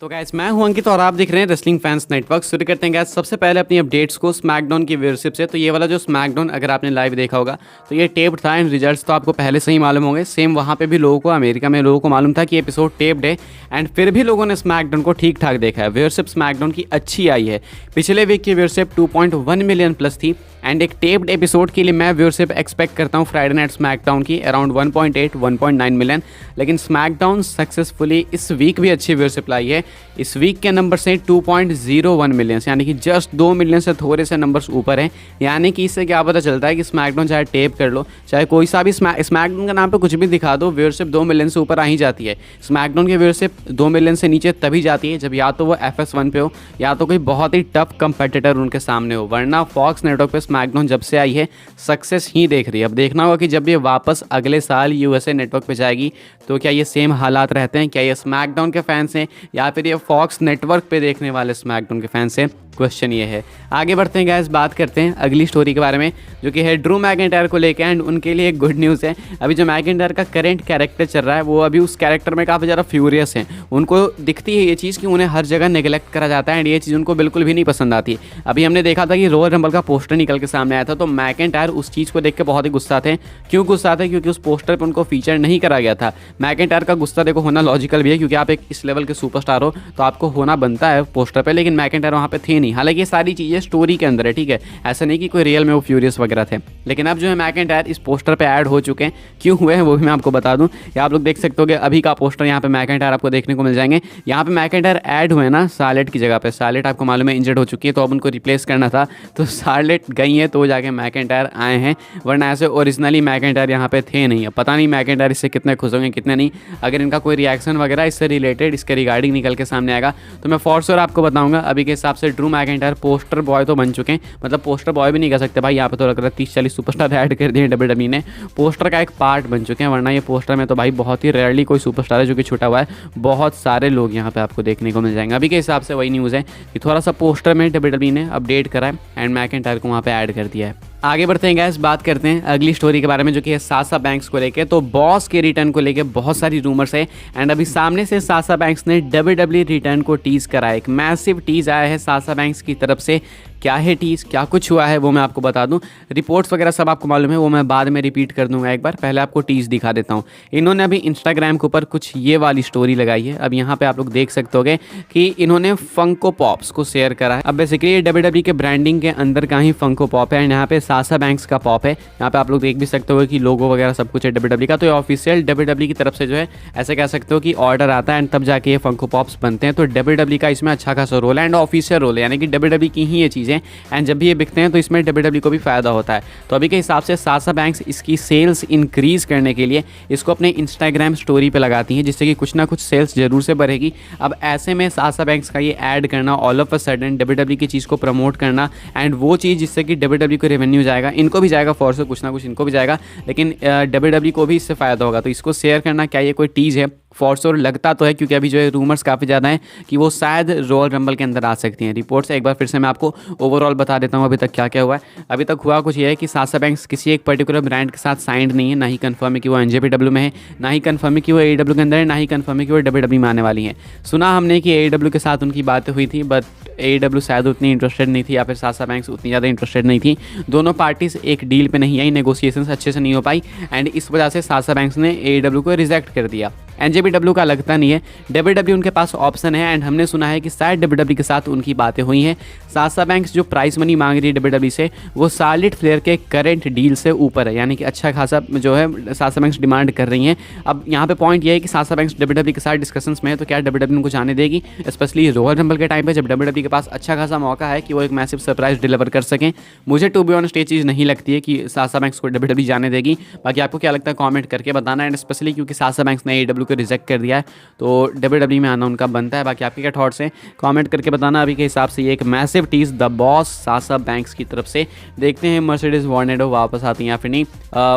तो गाइस मैं हूं अंकित और आप देख रहे हैं रेसलिंग फैंस नेटवर्क। शुरू करते हैं गाइस सबसे पहले अपनी अपडेट्स को स्मैकडाउन की व्यूअरशिप से। तो ये वाला जो स्मैकडाउन अगर आपने लाइव देखा होगा तो ये टेप्ड था एंड रिजल्ट्स तो आपको पहले से ही मालूम होंगे। सेम वहाँ पे भी लोगों को, अमेरिका में लोगों को मालूम था कि एपिसोड टेप्ड है एंड फिर भी लोगों ने स्मैकडाउन को ठीक ठाक देखा है। व्यूअरशिप स्मैकडाउन की अच्छी आई है। पिछले वीक की व्यूअरशिप 2.1 मिलियन प्लस थी एंड एक टेप्ड एपिसोड के लिए मैं व्यूअरशिप एक्सपेक्ट करता हूँ फ्राइडे नाइट स्मैकडाउन की अराउंड 1.8-1.9 मिलियन। लेकिन स्मैकडाउन सक्सेसफुली इस वीक भी अच्छी व्यूअरशिप लाई है। इस वीक के नंबर से 2.01 मिलियन, यानी कि जस्ट 2 मिलियन से थोड़े से नंबर्स ऊपर हैं। यानी कि इससे क्या पता चलता है कि स्मैकडाउन चाहे टेप कर लो, चाहे कोई सा भी स्मैकडाउन का नाम पे कुछ भी दिखा दो, व्यूअरशिप 2 मिलियन से ऊपर आ ही जाती है। स्मैकडाउन की व्यूअरशिप 2 मिलियन से नीचे तभी जाती है जब या तो वो FS1 पे हो या तो कोई बहुत ही टफ कंपेटिटर उनके सामने हो, वरना फॉक्स नेटवर्क पे स्मैकडाउन जब से आई है सक्सेस ही देख रही है। अब देखना होगा कि जब ये वापस अगले साल USA नेटवर्क पे जाएगी तो क्या ये सेम हालात रहते हैं, क्या ये स्मैकडाउन के फैंस हैं या फिर ये फॉक्स नेटवर्क पे देखने वाले स्मैकडाउन के फैंस हैं। क्वेश्चन ये है। आगे बढ़ते हैं गाइस, बात करते हैं अगली स्टोरी के बारे में जो कि है ड्रू मैकिंटायर को लेकर एंड उनके लिए एक गुड न्यूज़ है। अभी जो मैकिंटायर का करंट कैरेक्टर चल रहा है वो अभी उस कैरेक्टर में काफ़ी ज़्यादा फ्यूरियस हैं। उनको दिखती है ये चीज़ कि उन्हें हर जगह नेगलेक्ट करा जाता है एंड ये चीज़ उनको बिल्कुल भी नहीं पसंद आती। अभी हमने देखा था कि रॉयल रंबल का पोस्टर निकल के सामने आया था तो मैकिंटायर उस चीज़ को देख के बहुत ही गुस्सा थे। क्यों गुस्सा थे? क्योंकि उस पोस्टर पर उनको फीचर नहीं करा गया था। मैकिंटायर का गुस्सा देखो होना लॉजिकल भी है क्योंकि आप एक इस लेवल के सुपरस्टार हो तो आपको होना बनता है पोस्टर पर, लेकिन मैकिंटायर वहाँ पे थे नहीं। हालांकि ये सारी ये स्टोरी के अंदर है, ठीक है, ऐसा नहीं कि कोई रियल में वो फ्यूरियस वगैरह थे। लेकिन अब जो है मैकिंटायर इस पोस्टर पे ऐड हो चुके हैं। क्यों हुए हैं वो भी मैं आपको बता दूं। या आप लोग देख सकते हो कि अभी का पोस्टर यहाँ पे मैकिंटायर आपको देखने को मिल जाएंगे। यहाँ पे मैकिंटायर ऐड हुए ना सार्लेट की जगह पे। सार्लेट आपको मालूम है इंजर्ड हो चुकी है तो अब उनको रिप्लेस करना था, तो सार्लेट गई है तो जाके मैकिंटायर आए हैं, वरना ऐसे ओरिजिनली मैकिंटायर यहाँ पे थे नहीं। अब पता नहीं मैकिंटायर इससे कितने खुश होंगे कितने नहीं। अगर इनका कोई रिएक्शन वगैरह इससे रिलेटेड इसके रिगार्डिंग निकल के सामने आएगा तो मैं फॉर श्योर आपको बताऊंगा। अभी के हिसाब से ड्रू मैकिंटायर पोस्टर बॉय तो बन चुके हैं, मतलब पोस्टर बॉय भी नहीं कह सकते भाई, यहाँ पे तो लग रहा है 30-40 सुपरस्टार ऐड कर दिए WWE ने, पोस्टर का एक पार्ट बन चुके हैं। वरना ये पोस्टर में तो भाई बहुत ही रेयरली कोई सुपरस्टार है जो कि छूटा हुआ है। बहुत सारे लोग यहाँ पे आपको देखने को मिल जाएंगे। अभी के हिसाब से वही न्यूज़ है कि थोड़ा सा पोस्टर में WWE ने अपडेट करा है एंड मैकिंटायर को वहाँ पे ऐड कर दिया है। आगे बढ़ते हैं गाइस, बात करते हैं अगली स्टोरी के बारे में जो कि है साशा बैंक्स को लेके। तो बॉस के रिटर्न को लेके बहुत सारी रूमर्स है एंड अभी सामने से साशा बैंक्स ने WWE रिटर्न को टीज करा है। एक मैसिव टीज आया है साशा बैंक्स की तरफ से। क्या है टीज, क्या कुछ हुआ है वो मैं आपको बता दूं। रिपोर्ट्स वगैरह सब आपको मालूम है, वो मैं बाद में रिपीट कर दूंगा। एक बार पहले आपको टीज दिखा देता हूं। इन्होंने अभी इंस्टाग्राम के ऊपर कुछ ये वाली स्टोरी लगाई है। अब यहाँ पे आप लोग देख सकते होगे कि इन्होंने फंको पॉप्स को शेयर करा है। अब बेसिकली ये WWE के ब्रांडिंग के अंदर का ही फंको पॉप है एंड यहाँ पे साशा बैंक्स का पॉप है। यहाँ पे आप लोग देख भी सकते हो कि लोगो वगैरह सब कुछ है WWE का। तो ये ऑफिशियल WWE की तरफ से जो है ऐसे कह सकते हो कि ऑर्डर आता है एंड तब जाके ये फंको पॉप्स बनते हैं। तो WWE का इसमें अच्छा खासा रोल है एंड ऑफिशियल रोल है, यानी कि WWE की ही ये चीज़ें एंड जब भी ये बिकते हैं तो इसमें WWE को भी फ़ायदा होता है। तो अभी के हिसाब से साशा बैंक्स इसकी सेल्स इंक्रीज़ करने के लिए इसको अपने इंस्टाग्राम स्टोरी पे लगाती हैं जिससे कि कुछ ना कुछ सेल्स जरूर से बढ़ेगी। अब ऐसे में साशा बैंक्स का ये ऐड करना, all of a sudden WWE की चीज़ को प्रमोट करना एंड वो चीज़ जिससे कि WWE को रेवेन्यू जाएगा, इनको भी जाएगा फॉर से, कुछ ना कुछ इनको भी जाएगा, लेकिन WWE को भी इससे फ़ायदा होगा। तो इसको शेयर करना क्या ये कोई टीज़ है? फॉर श्योर लगता तो है क्योंकि अभी जो है रूमर्स काफ़ी ज़्यादा हैं कि वो शायद रॉयल रंबल के अंदर आ सकती हैं। रिपोर्ट्स एक बार फिर से मैं आपको ओवरऑल बता देता हूँ अभी तक क्या क्या हुआ है। अभी तक हुआ कुछ ये है कि साशा बैंक्स किसी एक पर्टिकुलर ब्रांड के साथ साइंड नहीं है, ना ही कंफर्म है कि वो NJPW में है, ना ही कंफर्म है कि वो AEW के अंदर है, ना ही कंफर्म है कि वो WWE में आने वाली हैं। सुना हमने कि AEW के साथ उनकी बातें हुई थी बट AEW शायद उतनी इंटरेस्टेड नहीं थी या फिर साशा बैंक्स उतनी ज़्यादा इंटरेस्टेड नहीं थी। दोनों पार्टीज एक डील पे नहीं आई, नेगोशिएशंस अच्छे से नहीं हो पाई एंड इस वजह से साशा बैंक्स ने AEW को रिजेक्ट कर दिया। NJPW का लगता नहीं है, WWE उनके पास ऑप्शन है एंड हमने सुना है कि शायद WWE के साथ उनकी बातें हुई हैं। साशा बैंक्स जो प्राइस मनी मांग रही है WWE से वो शार्लेट फ्लेयर के करंट डील से ऊपर है, यानी कि अच्छा खासा जो है साशा बैंक्स डिमांड कर रही हैं। अब यहाँ पे पॉइंट ये है कि साशा बैंक्स WWE के साथ डिस्कशंस में है तो क्या WWE उनको जाने देगी, स्पेशली रॉयल रंबल के टाइम पे जब WWE के पास अच्छा खासा मौका है कि वो एक मैसिव सरप्राइज डिलीवर कर सकें। मुझे टू बी ऑनेस्ट ये चीज़ नहीं लगती है कि साशा बैंक्स को WWE जाने देगी। बाकी आपको क्या लगता है कॉमेंट करके बताना एंड स्पेशली क्योंकि साशा बैंक्स ने AEW को रिजेक्ट कर दिया है तो WWE में आना उनका बनता है। बाकी आपके क्या थॉट्स हैं कमेंट करके बताना। अभी के हिसाब से ये एक massive tease the boss Sasha Banks की तरफ से। देखते हैं मर्सिडीज वॉर्नेडो वापस आती हैं या फिर नहीं,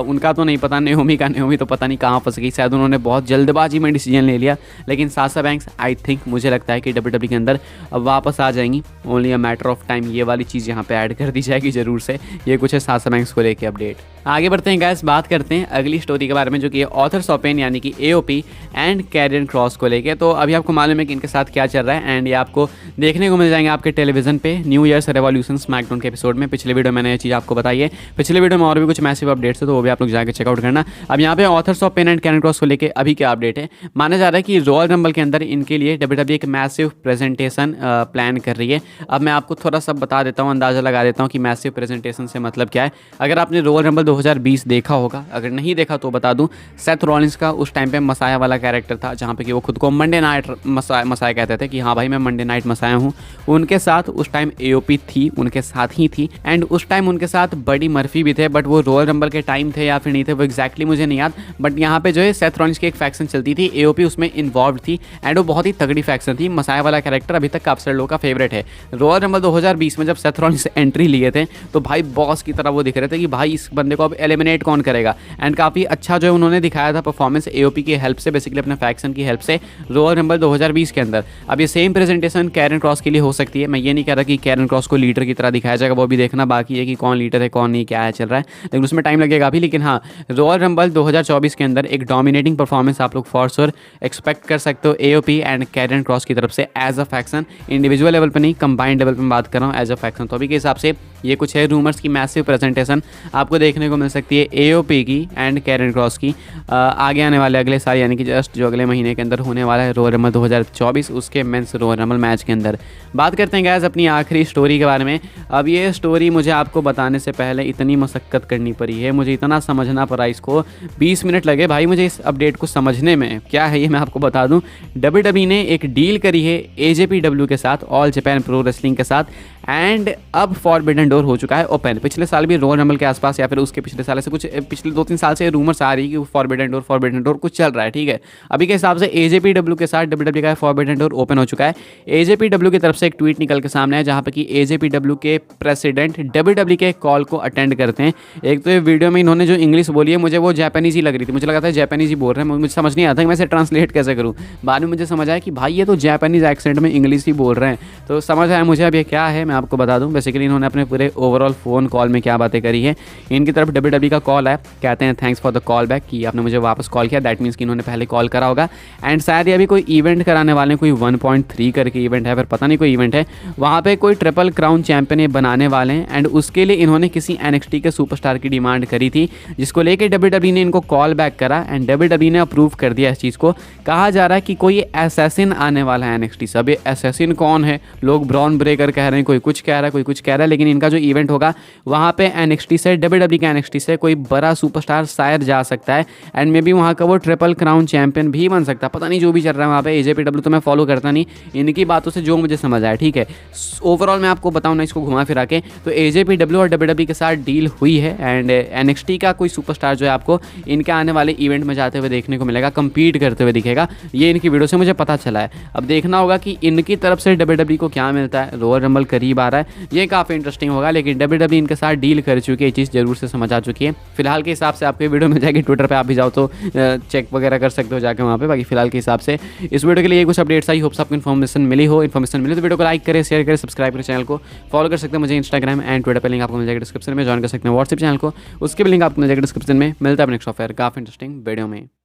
उनका तो नहीं पता। नेओमी तो पता नहीं कहाँ फंस गई, शायद उन्होंने बहुत जल्दबाजी में डिसीजन ले लिया। लेकिन साशा बैंक्स आई थिंक मुझे लगता है कि WWE के अंदर अब वापस आ जाएंगी, only a matter of time. ये वाली चीज़ यहाँ पे ऐड कर दी जाएगी ज़रूर से। ये कुछ है साशा बैंक्स को लेके अपडेट। आगे बढ़ते हैं गाइस, बात करते हैं अगली स्टोरी के बारे में जो कि ऑथर्स ओपन यानी कि AOP एंड कैरियन क्रॉस को लेके। तो अभी आपको मालूम है कि इनके साथ क्या चल रहा है एंड ये आपको देखने को मिल जाएंगे आपके टेलीविजन पे न्यू ईयर्स रेवोल्यूशन स्मैकडाउन के एपिसोड में। पिछले वीडियो मैंने ये चीज़ आपको बताई है, पिछले वीडियो में और भी कुछ मैसिव अपडेट्स है तो वो भी आप लोग जाकर चेकआउट करना। अब यहाँ पे authors of pain and Carrion Cross को लेकर अभी क्या अपडेट है, माना जा रहा है कि रॉयल रंबल के अंदर इनके लिए WWE एक मैसिव प्रेजेंटेशन प्लान कर रही है। अब मैं आपको थोड़ा सा बता देता हूँ, अंदाज़ा लगा देता हूँ कि मैसिव प्रेजेंटेशन से मतलब क्या है। अगर आपने रॉयल रंबल 2020 देखा होगा, अगर नहीं देखा तो बता दूँ, सेथ रॉलिंस का उस टाइम पे मसाया वाला कैरेक्टर था जहाँ पे कि वो खुद को मंडे नाइट मसाया कहते थे कि हाँ भाई मैं मंडे नाइट मसाया हूँ। उनके साथ उस टाइम AOP थी, उनके साथ ही थी एंड उस टाइम उनके साथ बडी मर्फी भी थे, बट वो रॉयल रंबल के टाइम थे या फिर नहीं थे वो एग्जैक्टली मुझे नहीं याद। बट यहाँ पे जो है सेथ रॉलिंस की एक फैक्शन चलती थी, AOP उसमें इन्वॉल्व थी एंड वो बहुत ही तगड़ी फैक्शन थी। मसाया वाला कैरेक्टर अभी तक काफी सारे लोगों का फेवरेट है। रॉयल रंबल 2020 में जब सेथ रॉलिंस एंट्री लिए थे तो भाई बॉस की तरह वो दिख रहे थे कि भाई इस बंदे को अब एलिमिनेट कौन करेगा एंड काफ़ी अच्छा जो उन्होंने दिखाया था परफॉर्मेंस AOP की हेल्प से, बेसिकली अपने फैक्शन की हेल्प से रॉयल रंबल 2020 के अंदर। अब ये सेम प्रेजेंटेशन कैरियन क्रॉस के लिए हो सकती है। मैं ये नहीं कह रहा कि कैरियन क्रॉस को लीडर की तरह दिखाया जाएगा, वो भी देखना बाकी है कि कौन लीडर है कौन नहीं, क्या है चल रहा है, लेकिन उसमें टाइम लगेगा अभी। लेकिन हाँ, रॉयल रंबल 2024 के अंदर एक डोमिनेटिंग परफॉर्मेंस आप लोग फॉर श्योर एक्सपेक्ट कर सकते हो AOP एंड कैरियन क्रॉस की तरफ से as a faction. Individual level पर नहीं, कंबाइंड लेवल पर बात कर रहा हूँ एज अ फैक्शन। तो अभी के हिसाब से ये कुछ है रूमर्स की मैसिव प्रेजेंटेशन आपको देखने को मिल सकती है AOP की एंड कैरियन क्रॉस की आगे आने वाले अगले साल, यानी कि जस्ट जो अगले महीने के अंदर होने वाला है रॉयल रंबल 2024 उसके मेंस रॉयल रंबल मैच के अंदर। बात करते हैं गाइस अपनी आखिरी स्टोरी के बारे में। अब ये स्टोरी मुझे आपको बताने से पहले इतनी मशक्क़त करनी पड़ी है, मुझे इतना समझना पड़ा, इसको 20 मिनट लगे भाई मुझे इस अपडेट को समझने में। क्या है ये मैं आपको बता दूं, WWE ने एक डील करी है AJPW के साथ, ऑल जापान प्रो रेसलिंग के साथ एंड अब फॉरबिडन डोर हो चुका है ओपन। पिछले साल भी रॉयल रंबल के आसपास या फिर उसके पिछले साल से कुछ पिछले 2-3 साल से रूमर्स आ रही है कि फॉरबिडन डोर कुछ चल रहा है, ठीक है। अभी के हिसाब से AJPW के साथ WWE का फॉरबिडन डोर ओपन हो चुका है। AJPW की तरफ से एक ट्वीट निकल के सामने है जहाँ पे कि AJPW के प्रेसिडेंट WWE के कॉल को अटेंड करते हैं। एक तो ये वीडियो में इन्होंने जो इंग्लिश बोली है मुझे वो जापानीज ही लग रही थी, मुझे लगा था जापानीज ही बोल रहे हैं, मुझे समझ नहीं आता कि मैं इसे ट्रांसलेट कैसे करूँ। बाद में मुझे समझ आया कि भाई ये तो जापानीज एक्सेंट में इंग्लिश ही बोल रहे हैं, तो समझ आया मुझे अब ये क्या है। मैं आपको बता दूं बेसिकली इन्होंने अपने पूरे ओवरऑल फ़ोन कॉल में क्या बातें करी है। इनकी तरफ WWE का कॉल है, कहते हैं thanks for the call back कि आपने मुझे वापस कॉल किया, दैट मीन्स कि इन्होंने पहले कॉल करा होगा एंड शायद ये अभी कोई इवेंट कराने वाले हैं, कोई 1.3 करके इवेंट है, फिर पता नहीं कोई इवेंट है, वहाँ पे कोई ट्रिपल क्राउन चैंपियन ये बनाने वाले हैं एंड उसके लिए इन्होंने किसी NXT के सुपरस्टार की डिमांड करी थी, जिसको लेके WWE ने इनको कॉल बैक करा एंड WWE ने अप्रूव कर दिया इस चीज़ को। कहा जा रहा है कि कोई एसेसिन आने वाला है NXT से। अब ये एसेसिन कौन है, लोग ब्रॉन ब्रेकर कह रहे हैं, कोई कुछ कह रहा है, कोई कुछ कह रहा है, लेकिन इनका जो इवेंट होगा वहाँ पे NXT से WWE के NXT से कोई बड़ा सुपरस्टार शायद जा सकता है एंड मे बी वहाँ का वो ट्रिपल क्राउन चैंपियन भी बन सकता है। पता नहीं जो भी चल रहा है वहाँ पे। AJPW तो मैं फॉलो करता नहीं, इनकी बातों से जो मुझे समझ आया, ठीक है। ओवरऑल मैं आपको बताऊँ ना इसको घुमा फिरा के, तो AJPW और WWE के साथ डील हुई है एंड NXT का कोई सुपरस्टार जो है आपको इनके आने वाले इवेंट में जाते हुए देखने को मिलेगा, कंपीट करते हुए दिखेगा। ये इनकी वीडियो से मुझे पता चला है। अब देखना होगा कि इनकी तरफ से WWE को क्या मिलता है। रॉयल रंबल करीब आ रहा है, ये काफ़ी इंटरेस्टिंग होगा, लेकिन WWE इनके साथ डील कर चुकी है, ये चीज़ जरूर से समझ आ चुकी है। फिलहाल के हिसाब से आपको वीडियो मिल जाएगी, ट्विटर पे आप भी जाओ तो चेक वगैरह कर सकते हो जाके वहाँ पे। बाकी फिलहाल के हिसाब से इस वीडियो के लिए कुछ अपडेट्स आई, होप्स आपको इन्फॉर्मेशन मिली तो वीडियो को लाइक करें, शेयर करें, सब्सक्राइब करें, चैनल को फॉलो कर सकते हैं मुझे इंस्टाग्राम एंड ट्विटर पर, लिंक आपको मिल जाएगा डिस्क्रिप्शन में। ज्वाइन कर सकते हैं व्हाट्सएप चैनल को, उसके भी लिंक आपको मिल जाएगा डिस्क्रिप्शन में। मिलता है नेक्स्ट ऑफर काफ़ी इंटरेस्टिंग वीडियो में।